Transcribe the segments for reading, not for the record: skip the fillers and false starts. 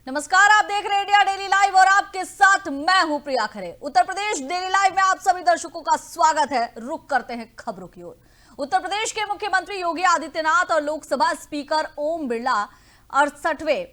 नमस्कार, आप देख रहे हैं इंडिया डेली लाइव और आपके साथ मैं हूं प्रिया खरे। उत्तर प्रदेश डेली लाइव में आप सभी दर्शकों का स्वागत है। रुक करते हैं खबरों की ओर। उत्तर प्रदेश के मुख्यमंत्री योगी आदित्यनाथ और लोकसभा स्पीकर ओम बिरला 68वें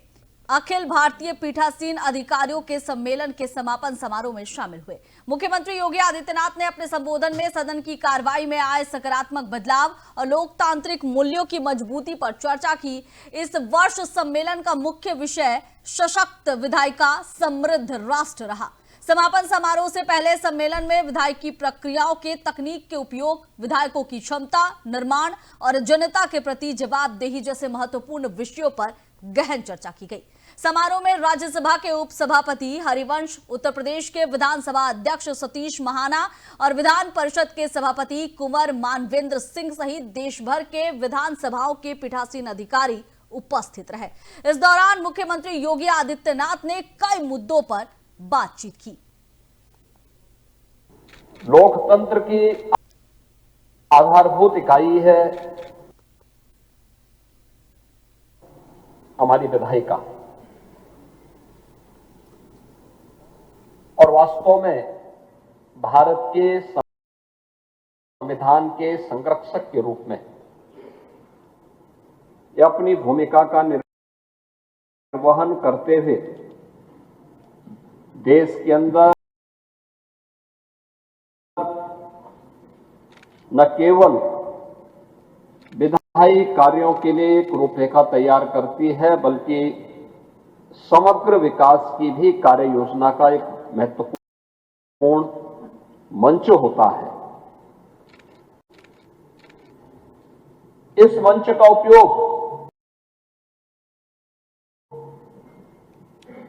अखिल भारतीय पीठासीन अधिकारियों के सम्मेलन के समापन समारोह में शामिल हुए। मुख्यमंत्री योगी आदित्यनाथ ने अपने संबोधन में सदन की कार्रवाई में आए सकारात्मक बदलाव और लोकतांत्रिक मूल्यों की मजबूती पर चर्चा की। इस वर्ष सम्मेलन का मुख्य विषय सशक्त विधायिका समृद्ध राष्ट्र रहा। समापन समारोह से पहले सम्मेलन में विधायिकी प्रक्रियाओं के तकनीक के उपयोग, विधायकों की क्षमता निर्माण और जनता के प्रति जवाबदेही जैसे महत्वपूर्ण विषयों पर गहन चर्चा की गई। समारोह में राज्यसभा के उपसभापति हरिवंश, उत्तर प्रदेश के विधानसभा अध्यक्ष सतीश महाना और विधान परिषद के सभापति कुंवर मानवेंद्र सिंह सहित देश भर के विधानसभाओं के पीठासीन अधिकारी उपस्थित रहे। इस दौरान मुख्यमंत्री योगी आदित्यनाथ ने कई मुद्दों पर बातचीत की। लोकतंत्र की आधारभूत इकाई है हमारी विधायिका, और वास्तव में भारत के संविधान के संरक्षक के रूप में यह अपनी भूमिका का निर्वहन करते हुए देश के अंदर न केवल विधायी कार्यों के लिए एक रूपरेखा तैयार करती है, बल्कि समग्र विकास की भी कार्य योजना का एक महत्वपूर्ण मंच होता है। इस मंच का उपयोग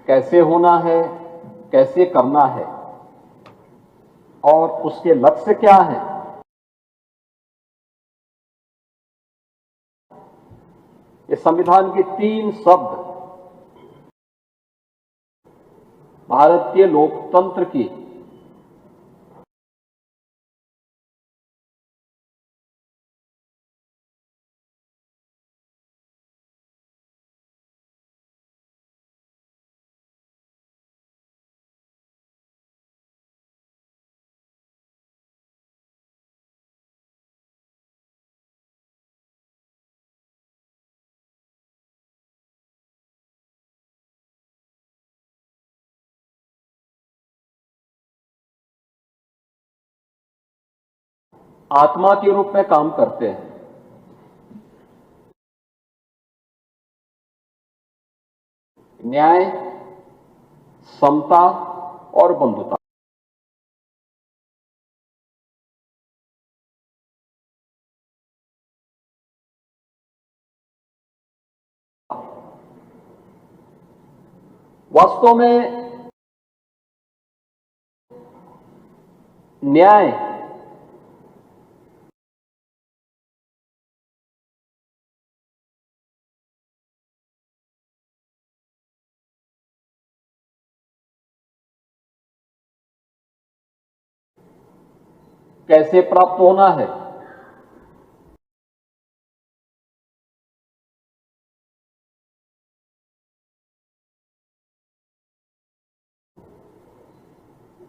कैसे होना है, कैसे करना है और उसके लक्ष्य क्या है, ये संविधान के 3 शब्द भारतीय लोकतंत्र की आत्मा के रूप में काम करते हैं। न्याय, समता और बंधुता। वास्तव में न्याय कैसे प्राप्त होना है,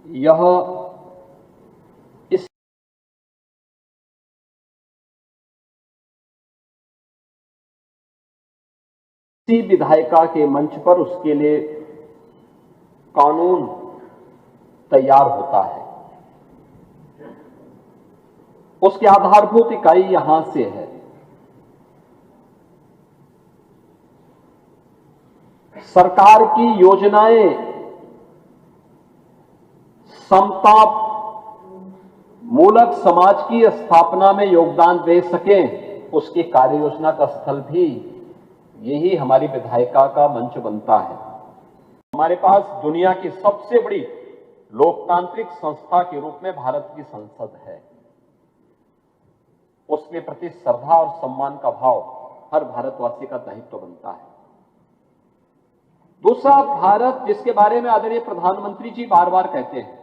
यह इसी विधायिका के मंच पर उसके लिए कानून तैयार होता है। उसकी आधारभूत इकाई यहां से है। सरकार की योजनाएं समता मूलक समाज की स्थापना में योगदान दे सकें, उसकी कार्य योजना का स्थल भी यही हमारी विधायिका का मंच बनता है। हमारे पास दुनिया की सबसे बड़ी लोकतांत्रिक संस्था के रूप में भारत की संसद है। उसके प्रति श्रद्धा और सम्मान का भाव हर भारतवासी का दायित्व बनता है। दूसरा, भारत जिसके बारे में आदरणीय प्रधानमंत्री जी बार बार कहते हैं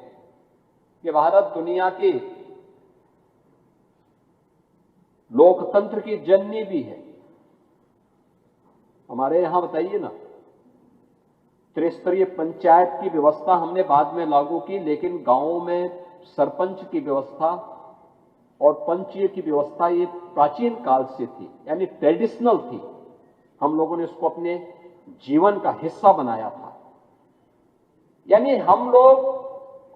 कि भारत दुनिया की लोकतंत्र की जननी भी है। हमारे यहां बताइए ना, त्रिस्तरीय पंचायत की व्यवस्था हमने बाद में लागू की, लेकिन गांवों में सरपंच की व्यवस्था और पंचीय की व्यवस्था ये प्राचीन काल से थी, यानी ट्रेडिशनल थी। हम लोगों ने उसको अपने जीवन का हिस्सा बनाया था। यानी हम लोग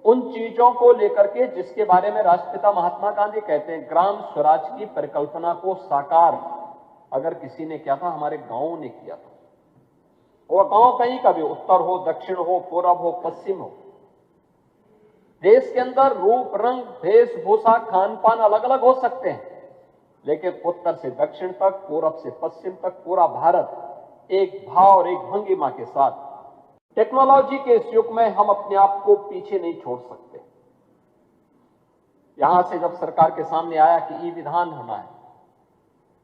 उन चीजों को लेकर के जिसके बारे में राष्ट्रपिता महात्मा गांधी कहते हैं, ग्राम स्वराज की परिकल्पना को साकार अगर किसी ने किया था, हमारे गांवों ने किया था। और गांव कहीं का भी, उत्तर हो, दक्षिण हो, पूरब हो, पश्चिम हो, देश के अंदर रूप, रंग, वेशभूषा, खान पान अलग अलग हो सकते हैं, लेकिन उत्तर से दक्षिण तक, पूरब से पश्चिम तक पूरा भारत एक भाव और एक भंगिमा के साथ टेक्नोलॉजी के इस युग में हम अपने आप को पीछे नहीं छोड़ सकते। यहां से जब सरकार के सामने आया कि ई विधान होना है,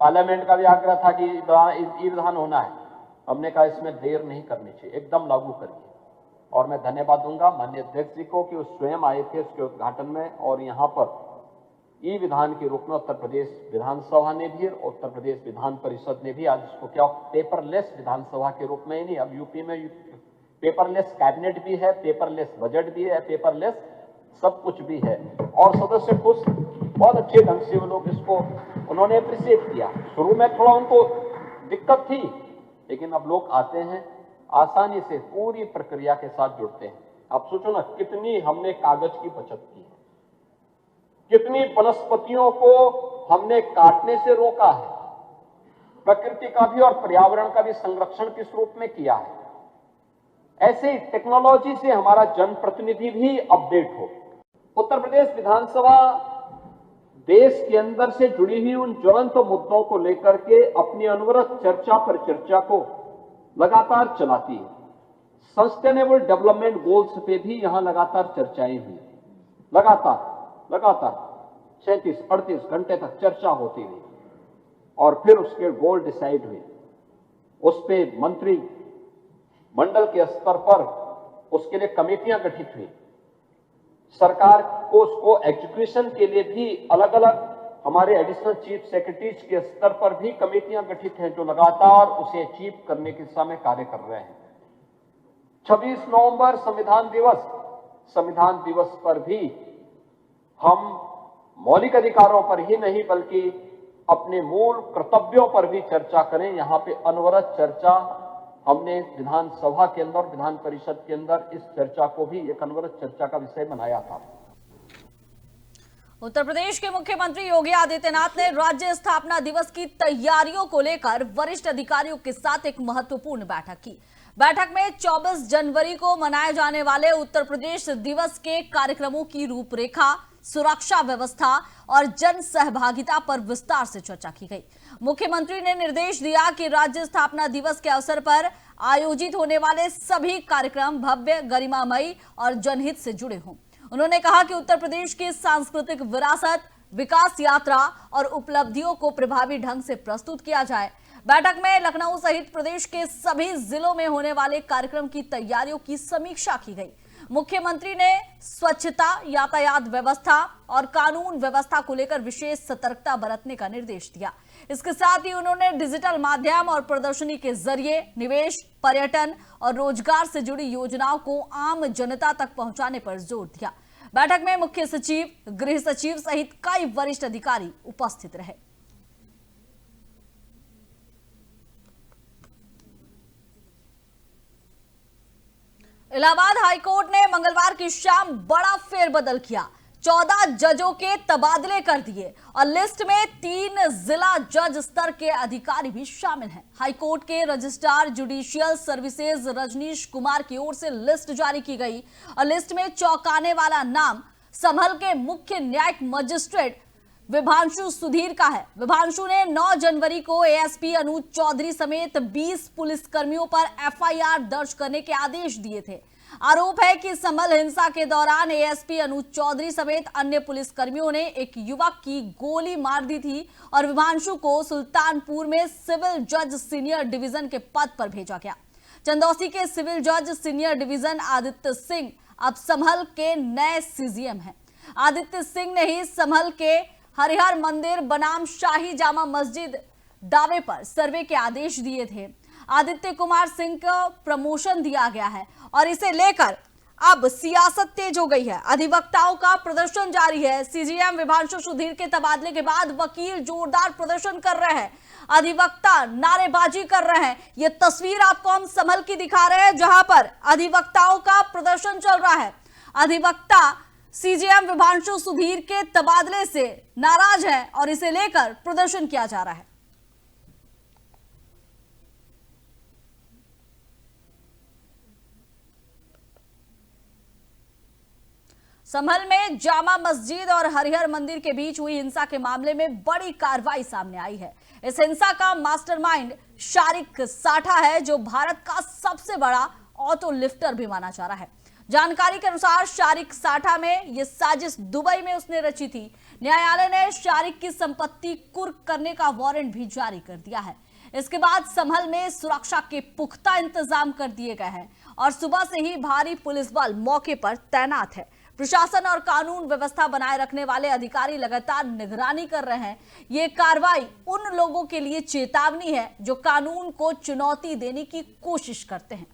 पार्लियामेंट का भी आग्रह था कि ई विधान होना है, हमने कहा इसमें देर नहीं करनी चाहिए, एकदम लागू करिए। और मैं धन्यवाद दूंगा माननीय अध्यक्ष जी को कि वो स्वयं आए थे उसके उद्घाटन में, और यहां पर ई विधान के रूप में उत्तर प्रदेश विधानसभा ने भी और उत्तर प्रदेश विधान परिषद ने भी आज इसको क्या पेपरलेस विधानसभा के रूप में ही नहीं, अब यूपी में पेपरलेस कैबिनेट भी है, पेपरलेस बजट भी है, पेपरलेस सब कुछ भी है। और सदस्य खुश, बहुत अच्छे ढंग से वो लोग इसको उन्होंने अप्रिशिएट किया। शुरू में थोड़ा उनको दिक्कत थी, लेकिन अब लोग आते हैं, आसानी से पूरी प्रक्रिया के साथ जुड़ते हैं। आप सोचो ना, कितनी हमने कागज की बचत की है, कितनी वनस्पतियों को हमने काटने से रोका है, प्रकृति का भी और पर्यावरण का भी संरक्षण किस रूप में किया है। ऐसे ही टेक्नोलॉजी से हमारा जनप्रतिनिधि भी अपडेट हो। उत्तर प्रदेश विधानसभा देश के अंदर से जुड़ी हुई उन ज्वलंत मुद्दों को लेकर के अपनी अनवरत चर्चा पर चर्चा को लगातार चलाती है। सस्टेनेबल डेवलपमेंट गोल्स पे भी यहां लगातार चर्चाएं हुई, लगातार 37-38 घंटे तक चर्चा होती रही, और फिर उसके गोल डिसाइड हुए। उस पे मंत्री मंडल के स्तर पर उसके लिए कमेटियां गठित हुई। सरकार को उसको एग्जीक्यूशन के लिए भी अलग अलग हमारे एडिशनल चीफ सेक्रेटरीज के स्तर पर भी कमेटियां गठित हैं जो लगातार उसे अचीव करने की दिशा में कार्य कर रहे हैं। 26 नवंबर संविधान दिवस पर भी हम मौलिक अधिकारों पर ही नहीं बल्कि अपने मूल कर्तव्यों पर भी चर्चा करें। यहां पे अनवरत चर्चा हमने विधानसभा के अंदर, विधान परिषद के अंदर इस चर्चा को भी एक अनवरत चर्चा का विषय बनाया था। उत्तर प्रदेश के मुख्यमंत्री योगी आदित्यनाथ ने राज्य स्थापना दिवस की तैयारियों को लेकर वरिष्ठ अधिकारियों के साथ एक महत्वपूर्ण बैठक की। बैठक में 24 जनवरी को मनाए जाने वाले उत्तर प्रदेश दिवस के कार्यक्रमों की रूपरेखा, सुरक्षा व्यवस्था और जन सहभागिता पर विस्तार से चर्चा की गई। मुख्यमंत्री ने निर्देश दिया कि राज्य स्थापना दिवस के अवसर पर आयोजित होने वाले सभी कार्यक्रम भव्य, गरिमामयी और जनहित से जुड़े हों। उन्होंने कहा कि उत्तर प्रदेश की सांस्कृतिक विरासत, विकास यात्रा और उपलब्धियों को प्रभावी ढंग से प्रस्तुत किया जाए। बैठक में लखनऊ सहित प्रदेश के सभी जिलों में होने वाले कार्यक्रम की तैयारियों की समीक्षा की गई। मुख्यमंत्री ने स्वच्छता, यातायात व्यवस्था और कानून व्यवस्था को लेकर विशेष सतर्कता बरतने का निर्देश दिया। इसके साथ ही उन्होंने डिजिटल माध्यम और प्रदर्शनी के जरिए निवेश, पर्यटन और रोजगार से जुड़ी योजनाओं को आम जनता तक पहुंचाने पर जोर दिया। बैठक में मुख्य सचिव, गृह सचिव सहित कई वरिष्ठ अधिकारी उपस्थित रहे। इलाहाबाद हाईकोर्ट ने मंगलवार की शाम बड़ा फेरबदल किया। 14 जजों के तबादले कर दिए और लिस्ट में 3 जिला जज स्तर के अधिकारी भी शामिल हैं। हाईकोर्ट के registrar judicial services Rajneesh Kumar की ओर से लिस्ट जारी की गई और लिस्ट में चौंकाने वाला नाम संभल के मुख्य न्यायिक मजिस्ट्रेट विभांशु सुधीर का है। विभांशु ने 9 जनवरी को एएसपी अनुज चौधरी समेत 20 पुलिसकर्मियों पर एफआईआर दर्ज करने के आदेश दिए थे। आरोप है कि संभल हिंसा के दौरान एएसपी अनुज चौधरी समेत अन्य पुलिसकर्मियों ने एक युवक की गोली मार दी थी और विभांशु को सुल्तानपुर में सिविल जज सीनियर डिवीजन के पद पर भेजा गया। चंदौसी के सिविल जज सीनियर डिवीजन आदित्य सिंह अब संभल के नए सीजीएम हैं। आदित्य सिंह ने ही संभल के हरिहर मंदिर बनाम शाही जामा मस्जिद दावे पर सर्वे के आदेश दिए थे। आदित्य कुमार सिंह को प्रमोशन दिया गया है और इसे लेकर अब सियासत तेज हो गई है। अधिवक्ताओं का प्रदर्शन जारी है। सीजीएम विभांशु सुधीर के तबादले के बाद वकील जोरदार प्रदर्शन कर रहे हैं, अधिवक्ता नारेबाजी कर रहे हैं। ये तस्वीर आपको हम संभल की दिखा रहे हैं, जहां पर अधिवक्ताओं का प्रदर्शन चल रहा है। अधिवक्ता सीजीएम विभांशु सुधीर के तबादले से नाराज है और इसे लेकर प्रदर्शन किया जा रहा है। संभल में जामा मस्जिद और हरिहर मंदिर के बीच हुई हिंसा के मामले में बड़ी कार्रवाई सामने आई है। इस हिंसा का मास्टरमाइंड शारिक साठा है, जो भारत का सबसे बड़ा ऑटो लिफ्टर भी माना जा रहा है। जानकारी के अनुसार शारिक साठा में यह साजिश दुबई में उसने रची थी। न्यायालय ने शारिक की संपत्ति कुर्क करने का वारंट भी जारी कर दिया है। इसके बाद संभल में सुरक्षा के पुख्ता इंतजाम कर दिए गए हैं और सुबह से ही भारी पुलिस बल मौके पर तैनात है। प्रशासन और कानून व्यवस्था बनाए रखने वाले अधिकारी लगातार निगरानी कर रहे हैं। ये कार्रवाई उन लोगों के लिए चेतावनी है जो कानून को चुनौती देने की कोशिश करते हैं।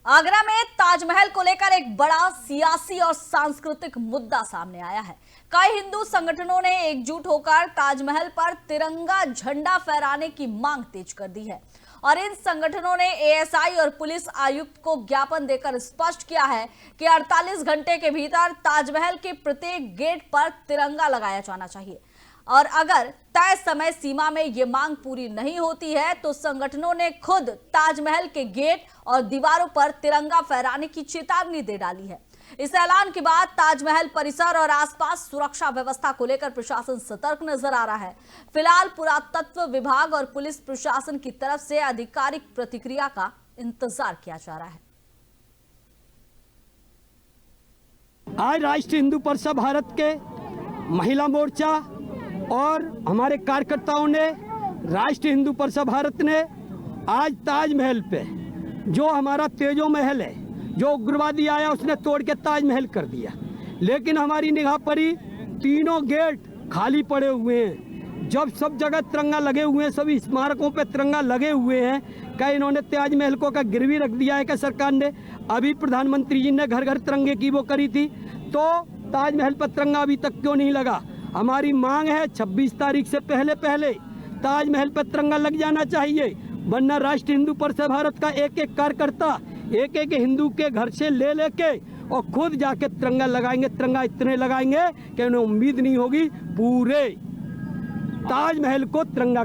आगरा में ताजमहल को लेकर एक बड़ा सियासी और सांस्कृतिक मुद्दा सामने आया है। कई हिंदू संगठनों ने एकजुट होकर ताजमहल पर तिरंगा झंडा फहराने की मांग तेज कर दी है और इन संगठनों ने एएसआई और पुलिस आयुक्त को ज्ञापन देकर स्पष्ट किया है कि 48 घंटे के भीतर ताजमहल के प्रत्येक गेट पर तिरंगा लगाया जाना चाहिए और अगर तय समय सीमा में ये मांग पूरी नहीं होती है तो संगठनों ने खुद ताजमहल के गेट और दीवारों पर तिरंगा फहराने की चेतावनी दे डाली है। इस ऐलान के बाद ताजमहल परिसर और आसपास सुरक्षा व्यवस्था को लेकर प्रशासन सतर्क नजर आ रहा है। फिलहाल पुरातत्व विभाग और पुलिस प्रशासन की तरफ से आधिकारिक प्रतिक्रिया का इंतजार किया जा रहा है। आज राष्ट्रीय हिंदू परिषद भारत के महिला मोर्चा और हमारे कार्यकर्ताओं ने, राष्ट्रीय हिंदू परिषद भारत ने आज ताजमहल पे, जो हमारा तेजो महल है, जो उग्रवादी आया उसने तोड़ के ताजमहल कर दिया, लेकिन हमारी निगाह पड़ी तीनों गेट खाली पड़े हुए हैं। जब सब जगह तिरंगा लगे हुए हैं, सभी स्मारकों पे तिरंगा लगे हुए हैं, क्या इन्होंने ताजमहल को क्या गिरवी रख दिया है क्या सरकार ने? अभी प्रधानमंत्री जी ने घर घर तिरंगे की वो करी थी, तो ताजमहल पर तिरंगा अभी तक क्यों नहीं लगा? हमारी मांग है 26 तारीख से पहले पहले ताजमहल पर तिरंगा लग जाना चाहिए, वरना राष्ट्रीय हिंदू परिषद भारत का एक एक कार्यकर्ता एक एक हिंदू के घर से ले लेके और खुद जाके तिरंगा लगाएंगे। तिरंगा इतने लगाएंगे कि उन्हें उम्मीद नहीं होगी पूरे ताजमहल को तिरंगा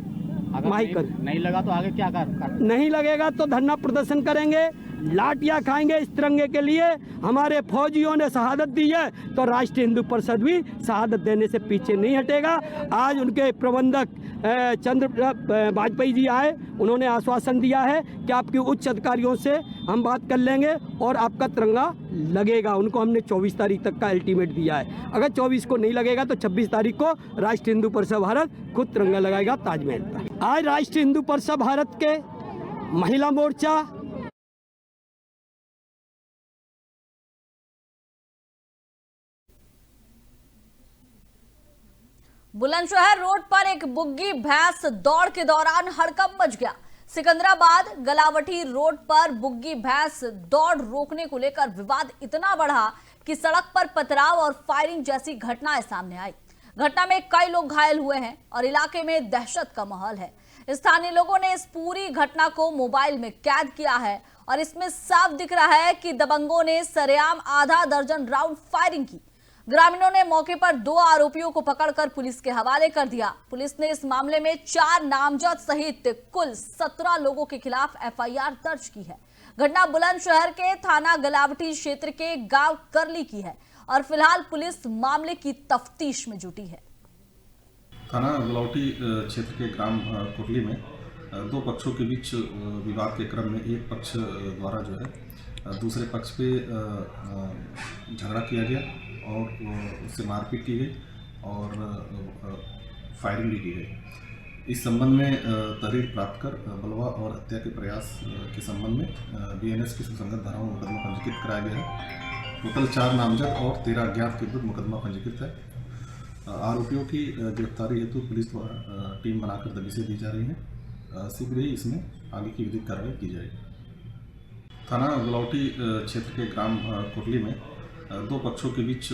माही कर। नहीं लगा तो आगे क्या कर? नहीं लगेगा तो धरना प्रदर्शन करेंगे, लाठियां खाएंगे इस तिरंगे के लिए। हमारे फौजियों ने शहादत दी है तो राष्ट्रीय हिंदू परिषद भी शहादत देने से पीछे नहीं हटेगा। आज उनके प्रबंधक चंद्र वाजपेयी जी आए, उन्होंने आश्वासन दिया है कि आपके उच्च अधिकारियों से हम बात कर लेंगे और आपका तिरंगा लगेगा। उनको हमने 24 तारीख तक का अल्टीमेट दिया है। अगर 24 को नहीं लगेगा तो 26 तारीख को राष्ट्रीय हिंदू परिषद भारत खुद तिरंगा लगाएगा ताजमहल पर। आज राष्ट्रीय हिंदू परिषद भारत के महिला मोर्चा बुलंदशहर रोड पर एक बुग्गी भैंस दौड़ के दौरान हड़कंप मच गया। सिकंदराबाद गलावटी रोड पर बुग्गी भैंस दौड़ रोकने को लेकर विवाद इतना बढ़ा कि सड़क पर पथराव और फायरिंग जैसी घटनाएं सामने आई। घटना में कई लोग घायल हुए हैं और इलाके में दहशत का माहौल है। स्थानीय लोगों ने इस पूरी घटना को मोबाइल में कैद किया है और इसमें साफ दिख रहा है कि दबंगों ने सरेआम आधा दर्जन राउंड फायरिंग की। ग्रामीणों ने मौके पर 2 आरोपियों को पकड़कर पुलिस के हवाले कर दिया। पुलिस ने इस मामले में 4 नामजद सहित कुल 17 लोगों के खिलाफ एफआईआर दर्ज की है। घटना बुलंदशहर के थाना गलावटी क्षेत्र के गांव करली की है और फिलहाल पुलिस मामले की तफ्तीश में जुटी है। थाना गलावटी क्षेत्र के ग्राम कुरली में 2 पक्षों के बीच विवाद के क्रम में एक पक्ष द्वारा जो है दूसरे पक्ष पे झगड़ा किया गया और उससे मारपीट की गई और फायरिंग भी की गई। इस संबंध में तहरीर प्राप्त कर बलवा और हत्या के प्रयास के संबंध में बीएनएस की सुसंगत धाराओं में मुकदमा पंजीकृत कराया गया है टोटल 4 नामजद और 13 अज्ञात के विरुद्ध मुकदमा पंजीकृत है। आरोपियों की गिरफ्तारी हेतु पुलिस द्वारा टीम बनाकर दबिशें दी जा रही हैं। शीघ्र ही इसमें आगे की विधिक कार्रवाई की जाएगी। थाना गुलावटी क्षेत्र के ग्राम कुरली में दो पक्षों के बीच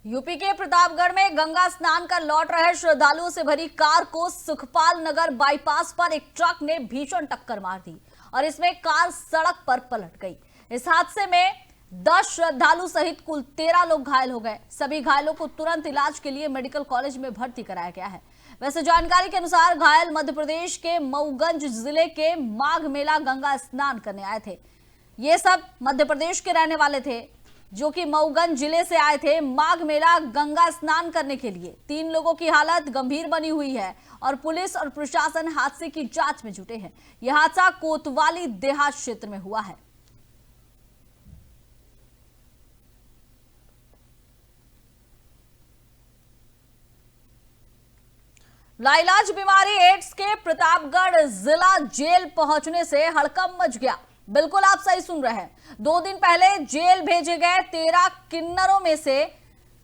यूपी के प्रतापगढ़ में गंगा स्नान कर लौट रहे श्रद्धालुओं से भरी कार को सुखपाल नगर बाईपास पर एक ट्रक ने भीषण टक्कर मार दी और इसमें कार सड़क पर पलट गई। इस हादसे में 10 श्रद्धालु सहित कुल 13 लोग घायल हो गए। सभी घायलों को तुरंत इलाज के लिए मेडिकल कॉलेज में भर्ती कराया गया है। वैसे जानकारी के अनुसार घायल मध्य प्रदेश के मऊगंज जिले के माघ मेला गंगा स्नान करने आए थे। ये सब मध्य प्रदेश के रहने वाले थे जो कि मऊगंज जिले से आए थे माघ मेला गंगा स्नान करने के लिए। 3 लोगों की हालत गंभीर बनी हुई है और पुलिस और प्रशासन हादसे की जांच में जुटे हैं। यह हादसा कोतवाली देहात क्षेत्र में हुआ है। लाइलाज बीमारी एड्स के प्रतापगढ़ जिला जेल पहुंचने से हड़कंप मच गया। बिल्कुल आप सही सुन रहे हैं। 2 दिन पहले जेल भेजे गए 13 किन्नरों में से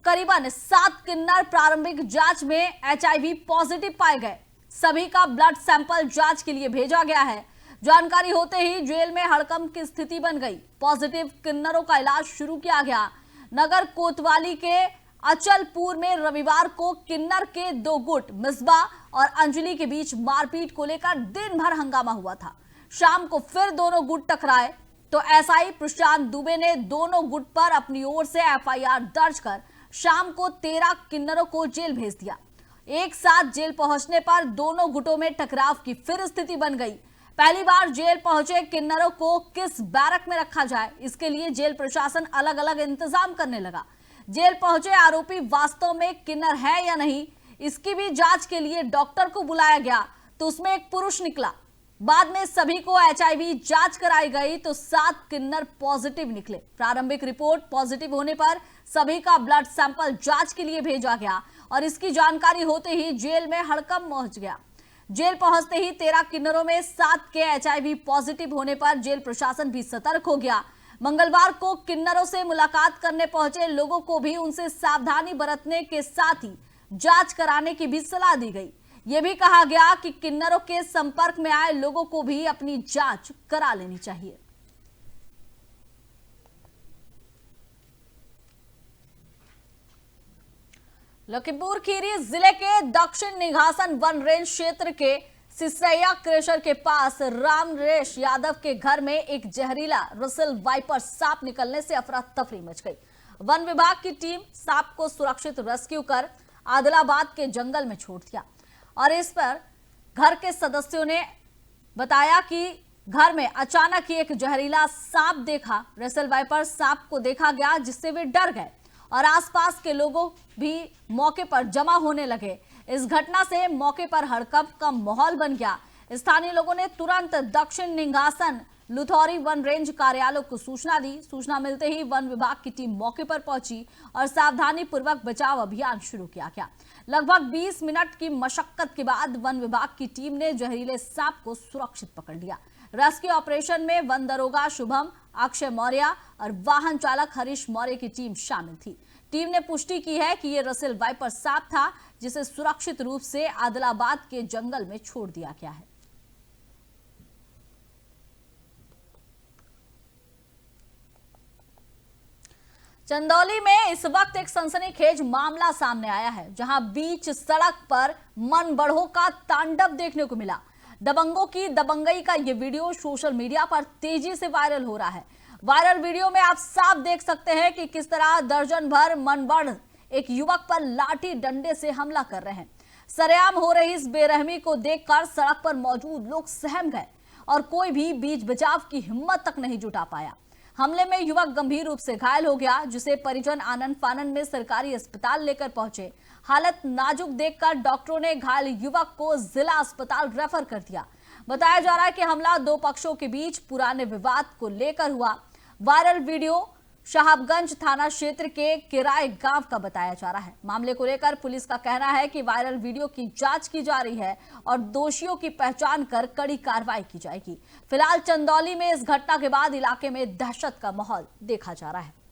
करीबन 7 किन्नर प्रारंभिक जांच में HIV पॉजिटिव पाए गए। सभी का ब्लड सैंपल जांच के लिए भेजा गया है। जानकारी होते ही जेल में हड़कंप की स्थिति बन गई। पॉजिटिव किन्नरों का इलाज शुरू किया गया। नगर कोतवाली के अचलपुर में रविवार को किन्नर के 2 गुट मिसबा और अंजलि के बीच मारपीट को लेकर दिन भर हंगामा हुआ था। शाम को फिर दोनों गुट टकराए तो एसआई प्रशांत दुबे ने दोनों गुट पर अपनी ओर से एफआईआर दर्ज कर शाम को 13 किन्नरों को जेल भेज दिया। एक साथ जेल पहुंचने पर दोनों गुटों में टकराव की फिर स्थिति बन गई। पहली बार जेल पहुंचे किन्नरों को किस बैरक में रखा जाए, इसके लिए जेल प्रशासन अलग अलग इंतजाम करने लगा। जेल पहुंचे आरोपी वास्तव में किन्नर है या नहीं, इसकी भी जांच के लिए डॉक्टर को बुलाया गया तो उसमें एक पुरुष निकला। बाद में सभी को HIV जांच कराई गई तो 7 किन्नर पॉजिटिव निकले। प्रारंभिक रिपोर्ट पॉजिटिव होने पर सभी का ब्लड सैंपल जांच के लिए भेजा गया और इसकी जानकारी होते ही जेल में हड़कंप मच गया। जेल पहुंचते ही 13 किन्नरों में 7 के HIV पॉजिटिव होने पर जेल प्रशासन भी सतर्क हो गया। मंगलवार को किन्नरों से मुलाकात करने पहुंचे लोगों को भी उनसे सावधानी बरतने के साथ ही जांच कराने की भी सलाह दी गई। यह भी कहा गया कि किन्नरों के संपर्क में आए लोगों को भी अपनी जांच करा लेनी चाहिए। लखीमपुर खीरी जिले के दक्षिण निघासन वन रेंज क्षेत्र के सिसैया क्रेशर के पास रामरेश यादव के घर में एक जहरीला रसेल वाइपर सांप निकलने से अफरा तफरी मच गई। वन विभाग की टीम सांप को सुरक्षित रेस्क्यू कर आदिलाबाद के जंगल में छोड़ दिया और इस पर घर के सदस्यों ने बताया कि घर में अचानक ही एक जहरीला सांप देखा। रसेल वाइपर सांप को देखा गया जिससे वे डर गए और आसपास के लोगों भी मौके पर जमा होने लगे। इस घटना से मौके पर हड़कंप का माहौल बन गया। स्थानीय लोगों ने तुरंत दक्षिण निघासन लुथौरी वन रेंज कार्यालय को सूचना दी। सूचना मिलते ही वन विभाग की टीम मौके पर पहुंची और सावधानी पूर्वक बचाव अभियान शुरू किया गया। लगभग 20 मिनट की मशक्कत के बाद वन विभाग की टीम ने जहरीले सांप को सुरक्षित पकड़ लिया। रेस्क्यू ऑपरेशन में वन दरोगा शुभम अक्षय मौर्य और वाहन चालक हरीश मौर्य की टीम शामिल थी। टीम ने पुष्टि की है कि यह रसेल वाइपर सांप था जिसे सुरक्षित रूप से आदिलाबाद के जंगल में छोड़ दिया गया है। चंदौली में इस वक्त एक सनसनीखेज मामला सामने आया है, जहां बीच सड़क पर मन बढ़ो का तांडव देखने को मिला। दबंगों की दबंगई का यह वीडियो सोशल मीडिया पर तेजी से वायरल हो रहा है। वायरल वीडियो में आप साफ देख सकते हैं कि किस तरह दर्जन भर मनबढ़ एक युवक पर लाठी डंडे से हमला कर रहे हैं। सरेआम हो रही इस बेरहमी को देखकर सड़क पर मौजूद लोग सहम गए और कोई भी बीच बचाव की हिम्मत तक नहीं जुटा पाया। हमले में युवक गंभीर रूप से घायल हो गया, जिसे परिजन आनंद फानन में सरकारी अस्पताल लेकर पहुंचे। हालत नाजुक देखकर डॉक्टरों ने घायल युवक को जिला अस्पताल रेफर कर दिया। बताया जा रहा है कि हमला 2 पक्षों के बीच पुराने विवाद को लेकर हुआ। वायरल वीडियो साहबगंज थाना क्षेत्र के किराए गांव का बताया जा रहा है। मामले को लेकर पुलिस का कहना है कि वायरल वीडियो की जांच की जा रही है और दोषियों की पहचान कर कड़ी कार्रवाई की जाएगी। फिलहाल चंदौली में इस घटना के बाद इलाके में दहशत का माहौल देखा जा रहा है।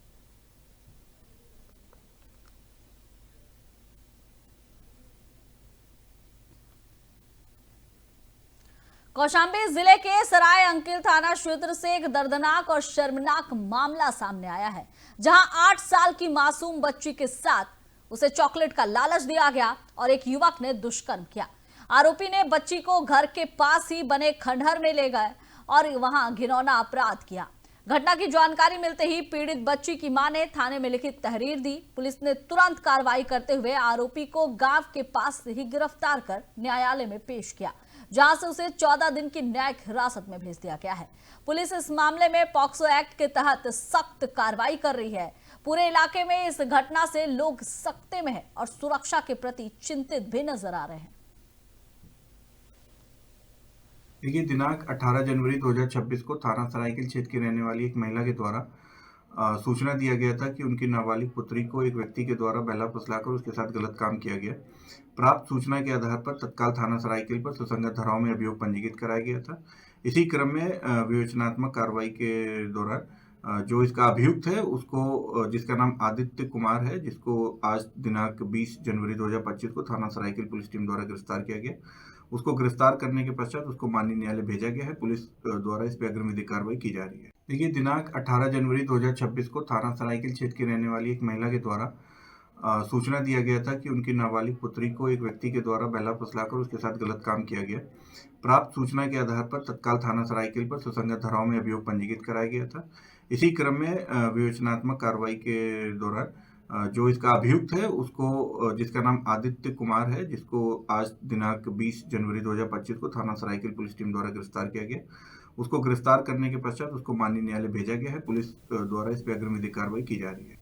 कौशाम्बी जिले के सराय अंकिल थाना क्षेत्र से एक दर्दनाक और शर्मनाक मामला सामने आया है, जहां 8 साल की मासूम बच्ची के साथ उसे चॉकलेट का लालच दिया गया और एक युवक ने दुष्कर्म किया। आरोपी ने बच्ची को घर के पास ही बने खंडहर में ले गए और वहां घिनौना अपराध किया। घटना की जानकारी मिलते ही पीड़ित बच्ची की मां ने थाने में लिखित तहरीर दी। पुलिस ने तुरंत कार्रवाई करते हुए आरोपी को गांव के पास से ही गिरफ्तार कर न्यायालय में पेश किया, जहां से उसे 14 दिन की न्यायिक हिरासत में भेज दिया गया है। पुलिस इस मामले में पॉक्सो एक्ट के तहत सख्त कार्रवाई कर रही है। पूरे इलाके में इस घटना से लोग सख्ते में हैं और सुरक्षा के प्रति चिंतित भी नजर आ रहे हैं। देखिए, दिनांक 18 जनवरी 2026 को थाना सरायकिल क्षेत्र की रहने वाली एक महिला के द्वारा सूचना दिया गया था कि उनकी नाबालिग पुत्री को एक व्यक्ति के द्वारा बहला फुसलाकर उसके साथ गलत काम किया गया। प्राप्त सूचना के आधार पर तत्काल थाना सरायकिल पर सुसंगत धाराओं में अभियोग पंजीकृत कराया गया था। इसी क्रम में विवेचनात्मक कार्रवाई के दौरान जो इसका अभियुक्त है उसको, जिसका नाम आदित्य कुमार है, जिसको आज दिनांक 20 जनवरी 2025 को थाना सरायकिल पुलिस टीम द्वारा गिरफ्तार किया गया। उसको गिरफ्तार करने के पश्चात उसको माननीय न्यायालय भेजा गया है। पुलिस द्वारा इस पर अग्रिम विधिक कार्रवाई की जा रही है। देखिए, दिनांक 18 जनवरी 2026 को थाना सरायकिल क्षेत्र की रहने वाली एक महिला के द्वारा सूचना दिया गया था कि उनकी नाबालिग पुत्री को एक व्यक्ति के द्वारा बहला फुसलाकर उसके साथ गलत काम किया गया। प्राप्त सूचना के आधार पर तत्काल थाना सरायकिल पर सुसंगत धाराओं में अभियोग पंजीकृत कराया गया था। इसी क्रम में विवेचनात्मक कार्रवाई के दौरान जो इसका अभियुक्त है उसको, जिसका नाम आदित्य कुमार है, जिसको आज दिनांक 20 जनवरी 2025 को थाना सरायकिल पुलिस टीम द्वारा गिरफ्तार किया गया। उसको गिरफ्तार करने के पश्चात उसको माननीय न्यायालय भेजा गया है। पुलिस द्वारा इस पर अग्रिम विधिक कार्रवाई की जा रही है।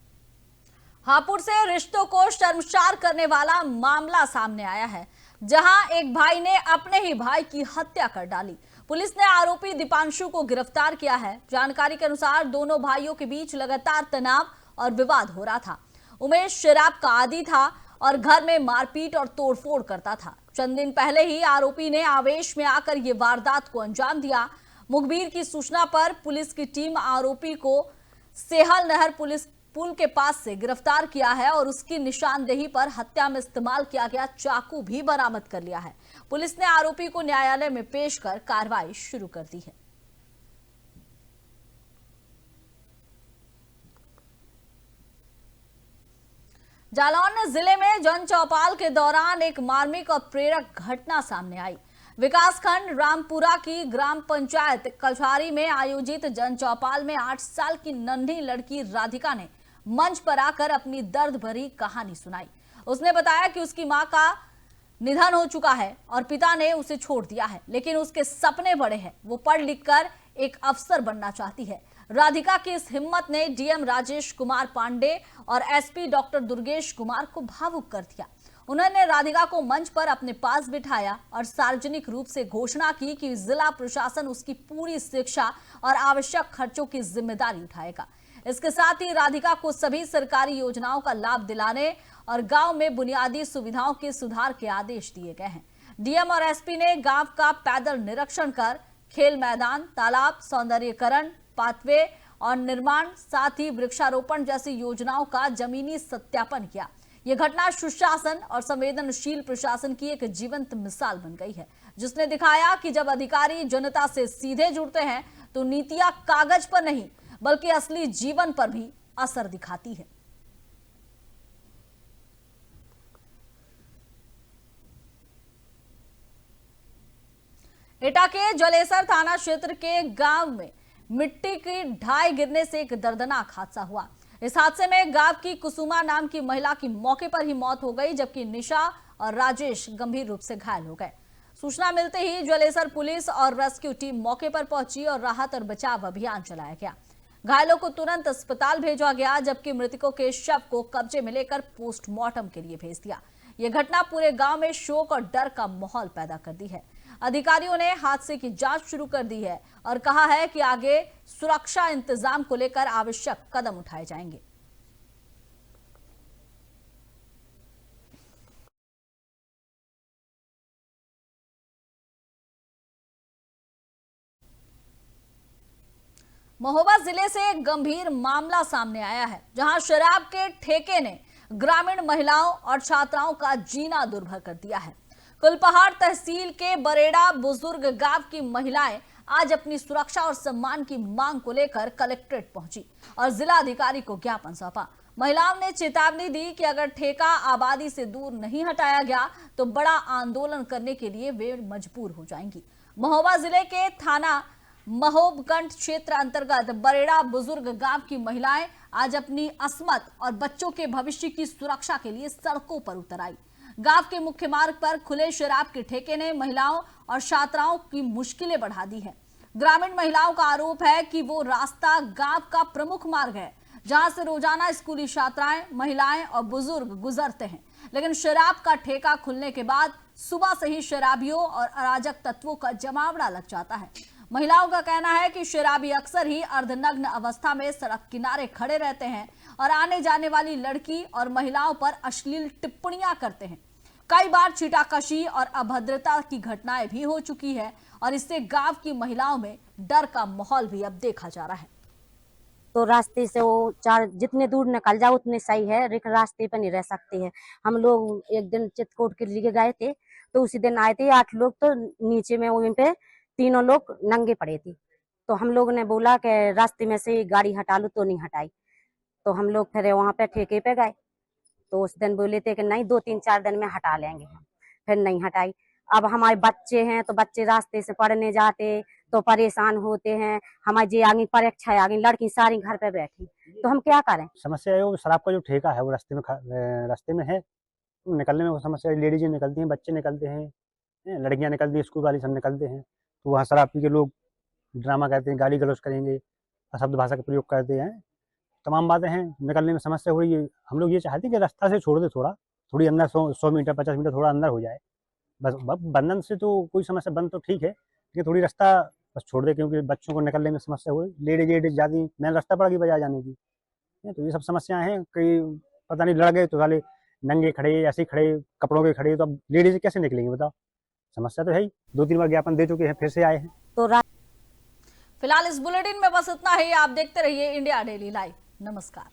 हापुड़ से रिश्तों को शर्मसार करने वाला मामला सामने आया है, जहां एक भाई ने अपने ही भाई की हत्या कर डाली। पुलिस ने आरोपी दीपांशु को गिरफ्तार किया है। जानकारी के अनुसार दोनों भाइयों के बीच लगातार तनाव और विवाद हो रहा था। उमेश शराब का आदी था और घर में मारपीट और तोड़फोड़ करता था। चंद दिन पहले ही आरोपी ने आवेश में आकर ये वारदात को अंजाम दिया। मुखबिर की सूचना पर पुलिस की टीम आरोपी को सेहल नहर पुलिस पुल के पास से गिरफ्तार किया है और उसकी निशानदेही पर हत्या में इस्तेमाल किया गया चाकू भी बरामद कर लिया है। पुलिस ने आरोपी को न्यायालय में पेश कर कार्रवाई शुरू कर दी है। जालौन जिले में जन चौपाल के दौरान एक मार्मिक और प्रेरक घटना सामने आई। विकासखंड रामपुरा की ग्राम पंचायत कछारी में आयोजित जन चौपाल में 8 साल की नन्ही लड़की राधिका ने मंच पर आकर अपनी दर्द भरी कहानी सुनाई। उसने बताया कि उसकी मां का निधन हो चुका है और पिता ने उसे छोड़ दिया है, लेकिन उसके सपने बड़े हैं। वो पढ़ लिख कर एक अफसर बनना चाहती है। राधिका की इस हिम्मत ने डीएम राजेश कुमार पांडे और एसपी डॉक्टर दुर्गेश कुमार को भावुक कर दिया। उन्होंने राधिका को मंच पर अपने पास बिठाया और सार्वजनिक रूप से घोषणा की कि जिला प्रशासन उसकी पूरी शिक्षा और आवश्यक खर्चों की जिम्मेदारी उठाएगा। इसके साथ ही राधिका को सभी सरकारी योजनाओं का लाभ दिलाने और गांव में बुनियादी सुविधाओं के सुधार के आदेश दिए गए हैं। डीएम और एसपी ने गांव का पैदल निरीक्षण कर खेल मैदान, तालाब, सौंदर्यीकरण, पाथवे और निर्माण, साथ ही वृक्षारोपण जैसी योजनाओं का जमीनी सत्यापन किया। यह घटना सुशासन और संवेदनशील प्रशासन की एक जीवंत मिसाल बन गई है, जिसने दिखाया कि जब अधिकारी जनता से सीधे जुड़ते हैं तो नीतियां कागज पर नहीं बल्कि असली जीवन पर भी असर दिखाती है। एटा के जलेसर थाना क्षेत्र के गांव में मिट्टी की ढाई गिरने से एक दर्दनाक हादसा हुआ। इस हादसे में गांव की कुसुमा नाम की महिला की मौके पर ही मौत हो गई, जबकि निशा और राजेश गंभीर रूप से घायल हो गए। सूचना मिलते ही जलेसर पुलिस और रेस्क्यू टीम मौके पर पहुंची और राहत और बचाव अभियान चलाया गया। घायलों को तुरंत अस्पताल भेजा गया, जबकि मृतकों के शव को कब्जे में लेकर पोस्टमार्टम के लिए भेज दिया। यह घटना पूरे गांव में शोक और डर का माहौल पैदा कर दी है। अधिकारियों ने हादसे की जांच शुरू कर दी है और कहा है कि आगे सुरक्षा इंतजाम को लेकर आवश्यक कदम उठाए जाएंगे। महोबा जिले से एक गंभीर मामला सामने आया है, जहां शराब के ठेके ने ग्रामीण महिलाओं और छात्राओं का जीना दुर्भर कर दिया है। कुलपहाड़ तहसील के बरेड़ा बुजुर्ग गांव की महिलाएं आज अपनी सुरक्षा और सम्मान की मांग को लेकर कलेक्ट्रेट पहुंची और जिला अधिकारी को ज्ञापन सौंपा। महिलाओं ने चेतावनी दी कि अगर ठेका आबादी से दूर नहीं हटाया गया तो बड़ा आंदोलन करने के लिए वे मजबूर हो जाएंगी। महोबा जिले के थाना महोबगंज क्षेत्र अंतर्गत बरेड़ा बुजुर्ग गांव की महिलाएं आज अपनी अस्मत और बच्चों के भविष्य की सुरक्षा के लिए सड़कों पर उतर आई। गांव के मुख्य मार्ग पर खुले शराब के ठेके ने महिलाओं और छात्राओं की मुश्किलें बढ़ा दी है। ग्रामीण महिलाओं का आरोप है कि वो रास्ता गांव का प्रमुख मार्ग है, जहां से रोजाना स्कूली छात्राएं, महिलाएं और बुजुर्ग गुजरते हैं। लेकिन शराब का ठेका खुलने के बाद सुबह से ही शराबियों और अराजक तत्वों का जमावड़ा लग जाता है। महिलाओं का कहना है कि शराबी अक्सर ही अर्धनग्न अवस्था में सड़क किनारे खड़े रहते हैं और आने जाने वाली लड़की और महिलाओं पर अश्लील टिप्पणियां करते हैं। कई बार छीटाकशी और अभद्रता की घटनाएं भी हो चुकी है और इससे गांव की महिलाओं में डर का माहौल भी अब देखा जा रहा है। तो रास्ते से वो जितने दूर निकल जाओ उतने सही है, लेकिन रास्ते पे नहीं रह सकते हैं। हम लोग एक दिन चित्रकूट के लिए गए थे, तो उसी दिन आए थे 8 लोग, तो नीचे में वहीं पे 3 लोग नंगे पड़े थे। तो हम लोगों ने बोला कि रास्ते में से गाड़ी हटा लो, तो नहीं हटाई। तो हम लोग फिर वहां पे ठेके पे गए, तो उस दिन बोले थे कि नहीं 2-3-4 दिन में हटा लेंगे हम, फिर नहीं हटाई। अब हमारे बच्चे हैं, तो बच्चे रास्ते से पढ़ने जाते तो परेशान होते हैं। हमारी जे आगे परीक्षा आ गई, लड़की सारी घर पे बैठी, तो हम क्या करें। समस्या है वो शराब का जो ठेका है वो रास्ते में है, निकलने में वो समस्या। लेडीजें निकलती हैं, बच्चे निकलते हैं, लड़कियां निकलती हैं, स्कूल वाले सब निकलते हैं, तो वहाँ शराब पी के लोग ड्रामा करते हैं, गाली गलौज करेंगे, अशब्द भाषा का प्रयोग करते हैं, तमाम बातें हैं। निकलने में समस्या हो रही है। हम लोग ये चाहते हैं कि रास्ता से छोड़ दे, थोड़ी अंदर 100 मीटर 50 मीटर थोड़ा अंदर हो जाए। बस बंधन से तो कोई समस्या, बंद तो ठीक है, लेकिन थोड़ी रास्ता बस छोड़ दे, क्योंकि बच्चों को निकलने में समस्या हो रही। लेडीज जाती मेन रास्ता पड़ गई बाजार जाने की, तो ये सब समस्याएं हैं। कई पता नहीं लड़ गए तो साले नंगे खड़े, ऐसे खड़े, कपड़ों के खड़े, तो अब लेडीज कैसे निकलेंगे बताओ। समस्या तो है ही। 2-3 बार ज्ञापन दे चुके हैं, फिर से आए हैं। तो फिलहाल इस बुलेटिन में बस इतना ही। आप देखते रहिए इंडिया डेली लाइव। नमस्कार।